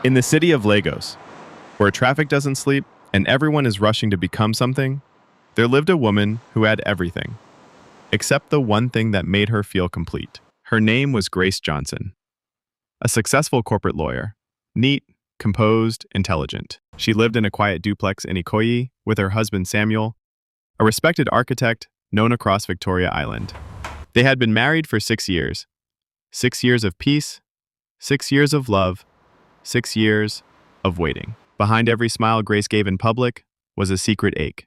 In the city of Lagos, where traffic doesn't sleep and everyone is rushing to become something, there lived a woman who had everything, except the one thing that made her feel complete. Her name was Grace Johnson, a successful corporate lawyer, neat, composed, intelligent. She lived in a quiet duplex in Ikoyi with her husband Samuel, a respected architect known across Victoria Island. They had been married for 6 years. 6 years of peace, 6 years of love, 6 years of waiting. Behind every smile Grace gave in public was a secret ache.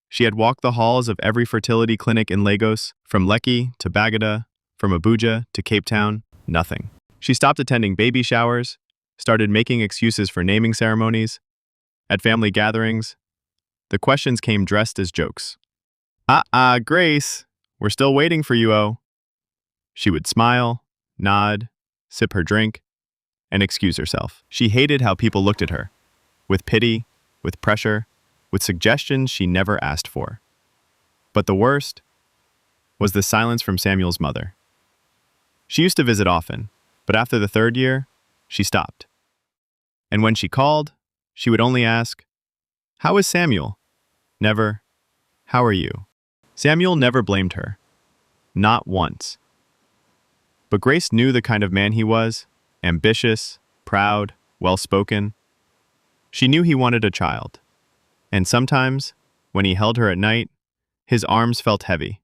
She had walked the halls of every fertility clinic in Lagos, from Lekki to Bagada, from Abuja to Cape Town, nothing. She stopped attending baby showers, started making excuses for naming ceremonies. At family gatherings, the questions came dressed as jokes. Grace, we're still waiting for you, oh. She would smile, nod, sip her drink, and excuse herself. She hated how people looked at her, with pity, with pressure, with suggestions she never asked for. But the worst was the silence from Samuel's mother. She used to visit often, but after the 3rd year, she stopped. And when she called, she would only ask, "How is Samuel?" Never, "How are you?" Samuel never blamed her. Not once. But Grace knew the kind of man he was, ambitious, proud, well-spoken. She knew he wanted a child. And sometimes, when he held her at night, his arms felt heavy,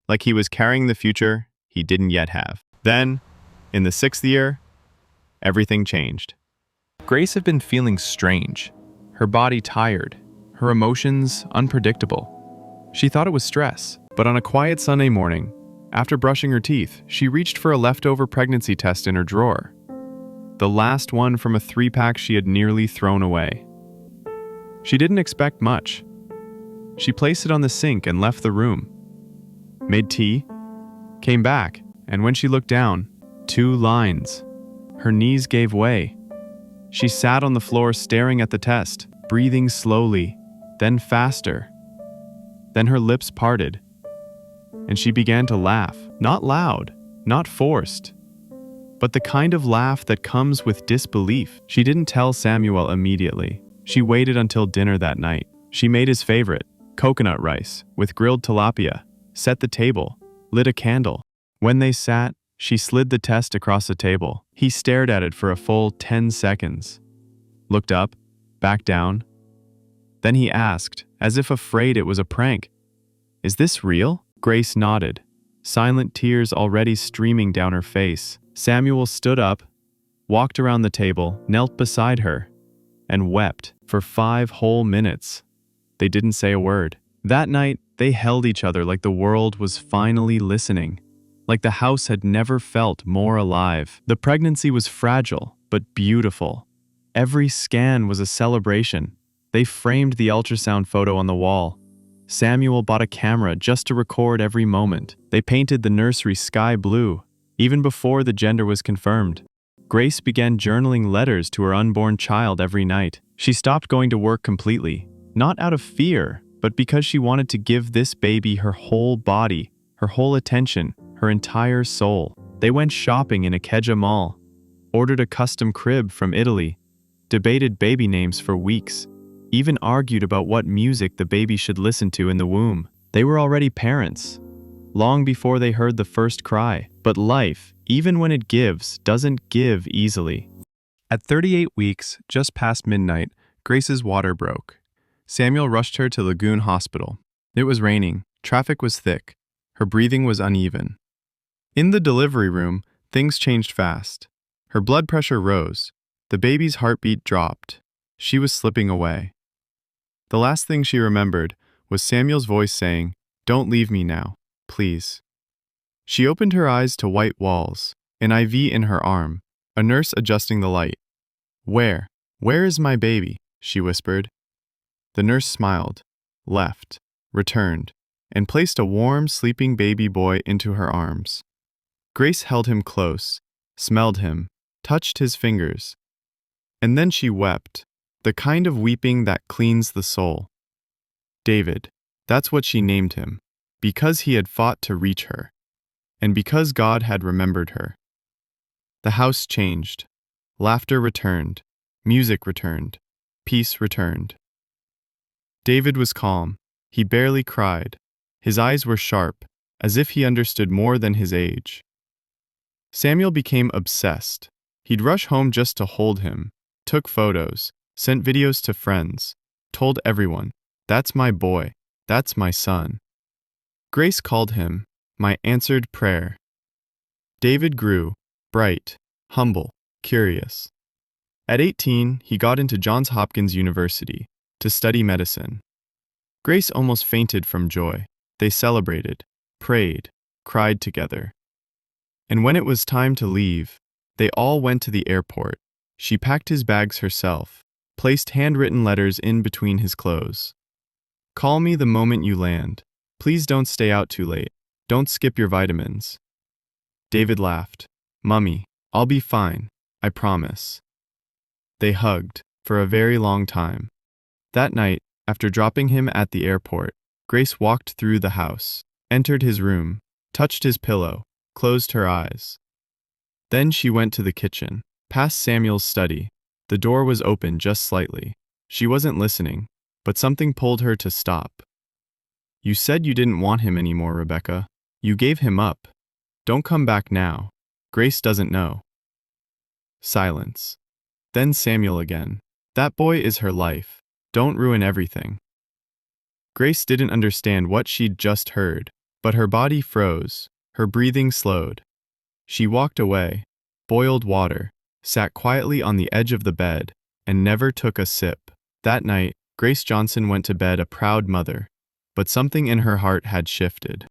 like he was carrying the future he didn't yet have. Then, in the 6th year, everything changed. Grace had been feeling strange, her body tired, her emotions unpredictable. She thought it was stress, but on a quiet Sunday morning, after brushing her teeth, she reached for a leftover pregnancy test in her drawer. The last one from a 3-pack she had nearly thrown away. She didn't expect much. She placed it on the sink and left the room. Made tea, came back, and when she looked down, 2 lines. Her knees gave way. She sat on the floor staring at the test, breathing slowly, then faster. Then her lips parted, and she began to laugh. Not loud, not forced, but the kind of laugh that comes with disbelief. She didn't tell Samuel immediately. She waited until dinner that night. She made his favorite, coconut rice, with grilled tilapia, set the table, lit a candle. When they sat, she slid the test across the table. He stared at it for a full 10 seconds. Looked up, back down. Then he asked, as if afraid it was a prank, "Is this real?" Grace nodded, silent tears already streaming down her face. Samuel stood up, walked around the table, knelt beside her, and wept for 5 whole minutes. They didn't say a word. That night, they held each other like the world was finally listening, like the house had never felt more alive. The pregnancy was fragile, but beautiful. Every scan was a celebration. They framed the ultrasound photo on the wall. Samuel bought a camera just to record every moment. They painted the nursery sky blue, even before the gender was confirmed. Grace began journaling letters to her unborn child every night. She stopped going to work completely, not out of fear, but because she wanted to give this baby her whole body, her whole attention, her entire soul. They went shopping in Ikeja Mall, ordered a custom crib from Italy, debated baby names for weeks, even argued about what music the baby should listen to in the womb. They were already parents, long before they heard the first cry. But life, even when it gives, doesn't give easily. At 38 weeks, just past midnight, Grace's water broke. Samuel rushed her to Lagoon Hospital. It was raining, traffic was thick, her breathing was uneven. In the delivery room, things changed fast. Her blood pressure rose, the baby's heartbeat dropped. She was slipping away. The last thing she remembered was Samuel's voice saying, "Don't leave me now, please." She opened her eyes to white walls, an IV in her arm, a nurse adjusting the light. Where is my baby?" she whispered. The nurse smiled, left, returned, and placed a warm, sleeping baby boy into her arms. Grace held him close, smelled him, touched his fingers. And then she wept, the kind of weeping that cleans the soul. David, that's what she named him, because he had fought to reach her, and because God had remembered her. The house changed. Laughter returned. Music returned. Peace returned. David was calm. He barely cried. His eyes were sharp, as if he understood more than his age. Samuel became obsessed. He'd rush home just to hold him, took photos, sent videos to friends, told everyone, "That's my boy, that's my son." Grace called him, "my answered prayer." David grew, bright, humble, curious. At 18, he got into Johns Hopkins University to study medicine. Grace almost fainted from joy. They celebrated, prayed, cried together. And when it was time to leave, they all went to the airport. She packed his bags herself, placed handwritten letters in between his clothes. "Call me the moment you land. Please don't stay out too late. Don't skip your vitamins." David laughed. "Mummy, I'll be fine, I promise." They hugged for a very long time. That night, after dropping him at the airport, Grace walked through the house, entered his room, touched his pillow, closed her eyes. Then she went to the kitchen, past Samuel's study. The door was open just slightly. She wasn't listening, but something pulled her to stop. "You said you didn't want him anymore, Rebecca. You gave him up. Don't come back now. Grace doesn't know." Silence. Then Samuel again. "That boy is her life. Don't ruin everything." Grace didn't understand what she'd just heard, but her body froze, her breathing slowed. She walked away, boiled water, sat quietly on the edge of the bed, and never took a sip. That night, Grace Johnson went to bed a proud mother, but something in her heart had shifted.